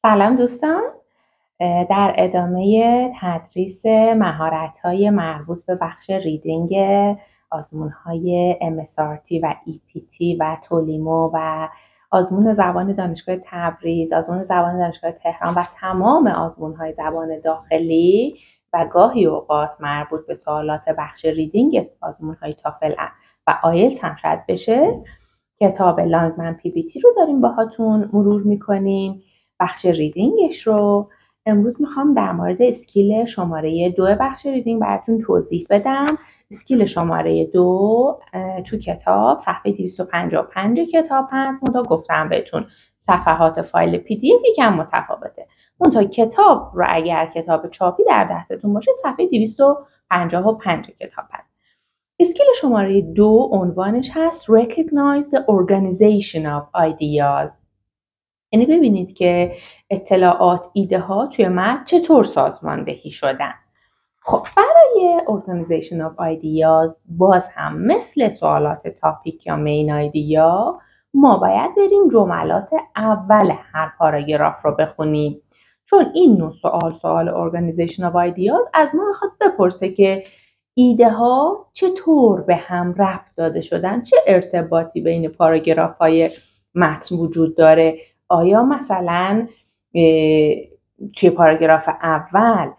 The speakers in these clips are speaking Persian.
سلام دوستان. در ادامه تدریس مهارت‌های مربوط به بخش ریدینگ آزمون‌های MSRT و EPT و تولیمو و آزمون زبان دانشگاه تبریز، آزمون زبان دانشگاه تهران و تمام آزمون‌های زبان داخلی و گاهی اوقات مربوط به سوالات بخش ریدینگ آزمون‌های تافل و آیلتس هم شاید بشه. کتاب لانگمن PBT رو داریم باهاتون مرور می‌کنیم. بخش ریدینگش رو امروز میخوام در مورد اسکیل شماره 2 بخش ریدینگ براتون توضیح بدم. اسکیل شماره 2 تو کتاب صفحه 255 کتاب هست. منتها گفتم بهتون صفحات فایل PDF یکم متفاوته. منتها کتاب رو اگر کتاب چاپی در دستتون باشه صفحه 255 کتاب هست. اسکیل شماره 2 عنوانش هست Recognize the Organization of Ideas. یعنی ببینید که اطلاعات، ایده ها توی متن چطور سازماندهی شدن. خب برای Organization of Ideas باز هم مثل سوالات تاپیک یا مین ایدیا ما باید بریم جملات اول هر پاراگراف رو بخونیم، چون این نوع سوال Organization of Ideas از ما میخواد بپرسه که ایده ها چطور به هم ربط داده شدن، چه ارتباطی بین پاراگراف های متن وجود داره. آیا مثلا توی پاراگراف اول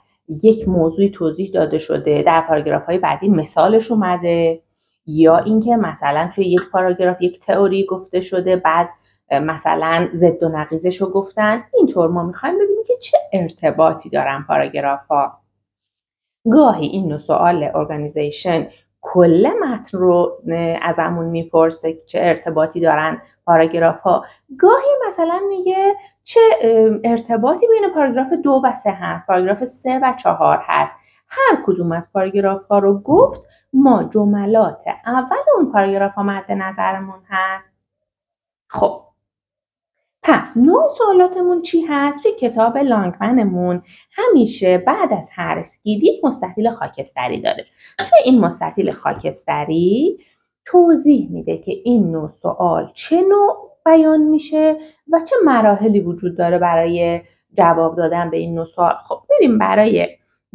یک موضوعی توضیح داده شده، در پاراگراف های بعدی مثالش اومده، یا اینکه مثلا توی یک پاراگراف یک تئوری گفته شده بعد مثلا ضد و نقیضش رو گفتن. اینطور ما میخوایم ببینیم که چه ارتباطی دارن پاراگراف ها. گاهی این نوع سوال ارگانیزیشن کل متن رو ازمون میپرسه چه ارتباطی دارن پاراگراف ها. گاهی مثلا میگه چه ارتباطی بین پاراگراف 2 و 3 هست، پاراگراف 3 و 4 هست. هر کدوم از پاراگراف ها رو گفت ما جملات اول اون پاراگراف ها مد نظرمون هست. خب پس نوع سوالاتمون چی هست؟ توی کتاب لانگمنمون همیشه بعد از هر اسکیل یک مستطیل خاکستری داره. توی این مستطیل خاکستری توضیح میده که این نوع سوال چه نوع بیان میشه و چه مراحلی وجود داره برای جواب دادن به این نوع سوال. خب بریم برای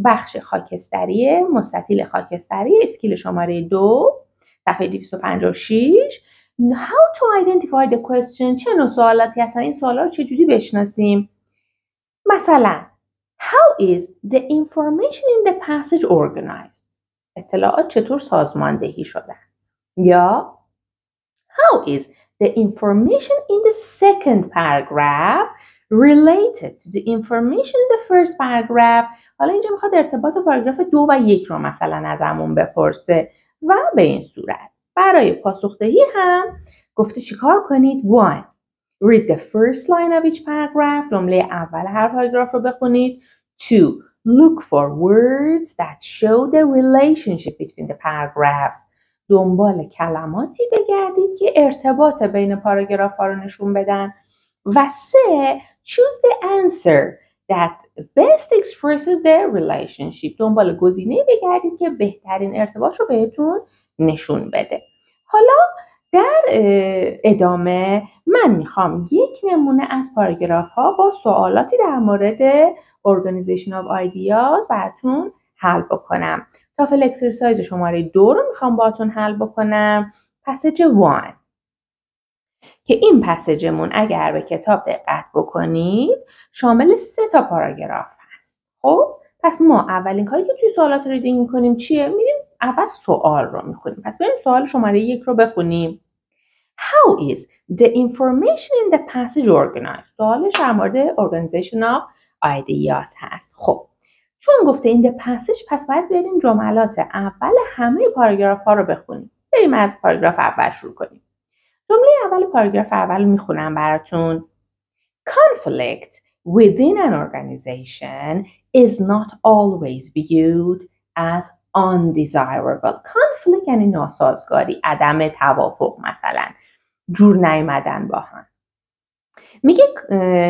بخش خاکستری، مستطیل خاکستری، اسکیل شماره 2 صفحه 256. How to identify the question. چه نوع سوالاتی هستن؟ این سوالا رو چجوری بشناسیم؟ مثلا How is the information in the passage organized? اطلاعات چطور سازماندهی شدن؟ یا How is the information in the second paragraph related to the information in the first paragraph? حالا اینجا میخواد ارتباط پاراگراف 2 و 1 رو مثلا ازمون بپرسه و به این صورت. برای پاسخدهی هم گفته چیکار کنید؟ 1. Read the first line of each paragraph. جمله اول هر پاراگراف رو بخونید. 2. Look for words that show the relationship between the paragraphs. دنبال کلماتی بگردید که ارتباط بین پاراگراف ها رو نشون بدن. و 3. Choose the answer that best expresses the relationship. دنبال گزینه‌ای بگردید که بهترین ارتباط رو بهتون نشون بده. حالا در ادامه من میخوام یک نمونه از پاراگراف ها با سوالاتی در مورد Organization of Ideas براتون حل بکنم. تافل اکسرسایز شماره 2 رو میخوام باهاتون حل بکنم. پسیج 1 که این پسیجمون اگر به کتاب دقت بکنید شامل 3 تا پاراگراف هست. خب پس ما اولین کاری که توی سوالات ریدینگ میکنیم چیه؟ میریم اول سوال رو میخونیم. پس بریم سوال شماره 1 رو بخونیم. How is the information in the passage organized? سوالش در مورد Organization of Ideas هست. خب چون گفته in the passage پس باید بریم جملات اول همه پاراگراف ها رو بخونیم. بریم از پاراگراف اول شروع کنیم. جمله اول پاراگراف اول میخونم براتون. Conflict within an organization is not always viewed as undesirable. Conflict یعنی ناسازگاری، عدم توافق، مثلا جور نیامدن با هم. میگه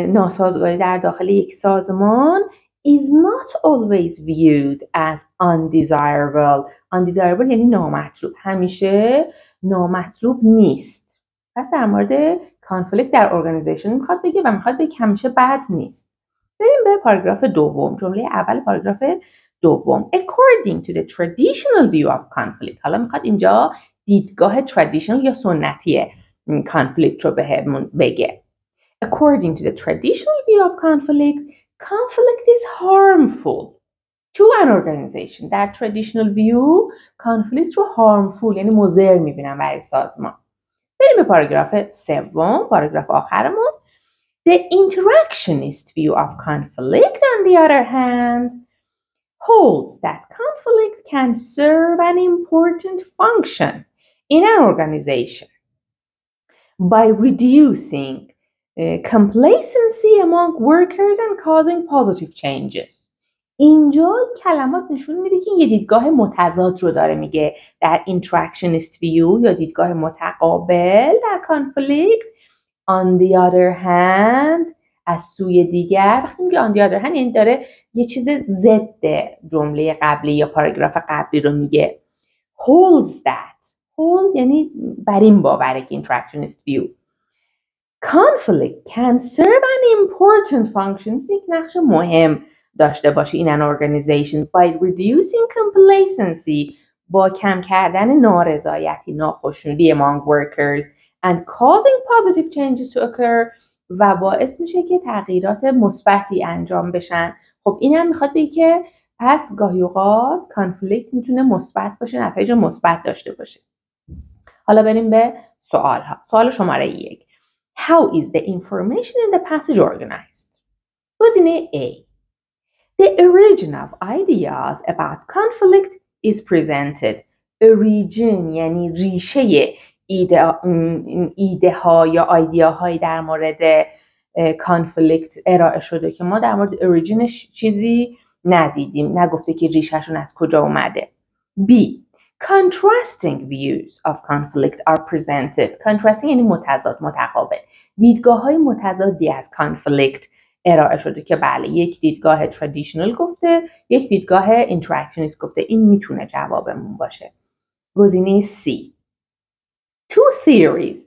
ناسازگاری در داخل یک سازمان is not always viewed as undesirable. Undesirable یعنی نامطلوب، همیشه نامطلوب نیست. پس در مورد کانفلیکت در ارگانیزیشن میخواد بگه و میخواد بگه همیشه بد نیست. بریم به پاراگراف دوم. جمله اول پاراگراف دوم. According to the traditional view of conflict. حالا میخواد اینجا دیدگاه traditional یا سنتی conflict رو بهمون بگه. According to the traditional view of conflict is harmful to an organization. در traditional view conflict رو harmful یعنی مضر میبینن برای سازمان. بریم به پاراگراف سوم، پاراگراف آخرمون. The interactionist view of conflict, on the other hand, holds that conflict can serve an important function in an organization by reducing complacency among workers and causing positive changes. اینجا کلمات نشون میده که یه دیدگاه متضاد رو داره میگه در interactionist view یا دیدگاه متقابل در conflict. On the other hand از سوی دیگر، وقتی میگه on the other hand یعنی داره یه چیز ضد جمله قبلی یا پاراگراف قبلی رو میگه. holds that. hold یعنی بر این باوره که interactionist view. Conflict can serve an important function. یک نقش مهم داشته باشه in an organization by reducing complacency با کم کردن نارضایتی، ناخوشنودی among workers and causing positive changes to occur و باعث میشه که تغییرات مثبتی انجام بشن. خب این هم میخواد بگه که پس گاهی اوقات کانفلیکت میتونه مثبت باشه، نتایج مثبت داشته باشه. حالا بریم به سوال ها. سوال شماره 1. How is the information in the passage organized? گزینه A. The origin of ideas about conflict is presented. Origin یعنی ریشه ایده ها یا ایدیاهایی در مورد کانفلیکت ارائه شده که ما در مورد اوریجینش چیزی ندیدیم، نگفته که ریشهشون از کجا اومده. B. Contrasting views of conflict are presented. Contrasting یعنی متضاد، متقابل. دیدگاه های متضادی از کانفلیکت ارائه شده که بله یک دیدگاه traditional گفته، یک دیدگاه interactionist گفته. این میتونه جوابمون باشه. گزینه C. Two theories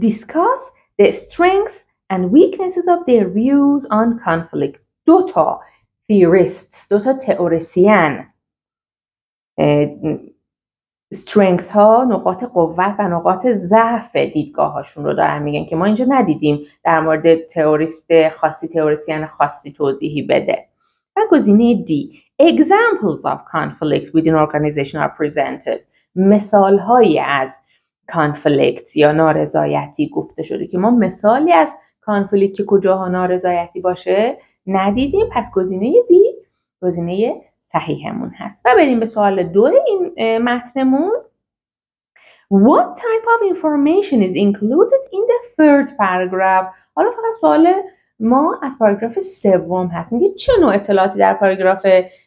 discuss the strengths and weaknesses of their views on conflict. دو تا theorists، دو تا تئوریسین strength ها، نقاط قوت و نقاط ضعف دیدگاه هاشون رو dارن میگن که ما اینجا ندیدیم در مورد تئوریست خاصی، تئوریسین خاصی توضیحی بده. و گزینه D. Examples of conflict within organization are presented. مثال هایی از کانفلیکت یا نارضایتی گفته شده که ما مثالی از کانفلیکت که کجاها نارضایتی باشه ندیدیم. پس گزینه B گزینه صحیحمون هست. و بریم به سوال 2 این متنمون. What type of information is included in the third paragraph? حالا فقط سوال ما از پاراگراف سوم هست. میگه چه نوع اطلاعاتی در پاراگراف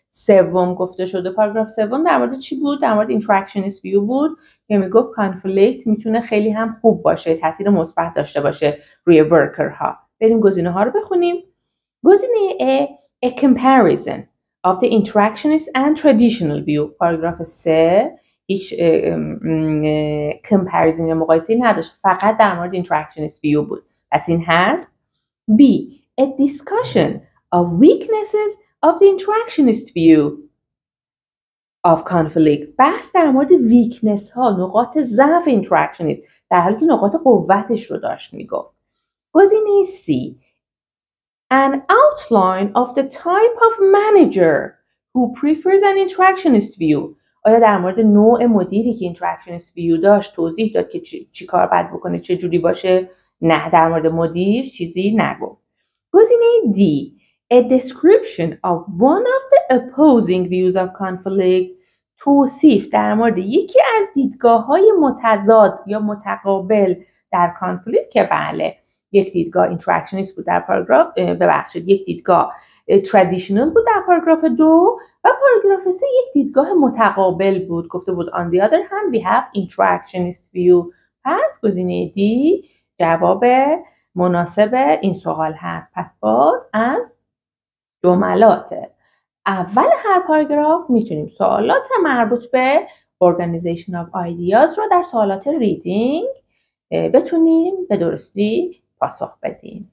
سوم گفته شده؟ پاراگراف سوم در مورد چی بود؟ در مورد interactionist view بود که میگفت کانفلیکت میتونه خیلی هم خوب باشه، تاثیر مثبت داشته باشه روی ورکرها. بریم گزینه ها رو بخونیم. گزینه A. A comparison of the interactionist and traditional view. پاراگراف 3 هیچ comparison یا مقایسه‌ای نداشت، فقط در مورد interactionist view بود. پس این هست. B. A discussion of weaknesses of the interactionist view of conflict. بحث در مورد weakness ها، نقاط ضعف interactionist، در حالی که نقاط قوتش رو داشت میگفت. گزینه C. An outline of the type of manager who prefers an interactionist view. آیا در مورد نوع مدیری که interactionist view داشت توضیح داد که چی کار باید بکنه، چه جوری باشه؟ نه، در مورد مدیر چیزی نگفت. گزینه D. A description of one of the opposing views of conflict. توصیف در مورد یکی از دیدگاه‌های متضاد یا متقابل در کانفلیکت که بله یک دیدگاه interactionist بود در پاراگراف یک دیدگاه traditional بود در پاراگراف 2 و پاراگراف 3 یک دیدگاه متقابل بود. گفته بود on the other hand we have interactionist view. پس گزینه D جواب مناسب این سوال هست. پس باز از جملات اول هر پاراگراف میتونیم سوالات مربوط به organization of ideas رو در سوالات ریدینگ بتونیم به درستی پاسخ بدیم.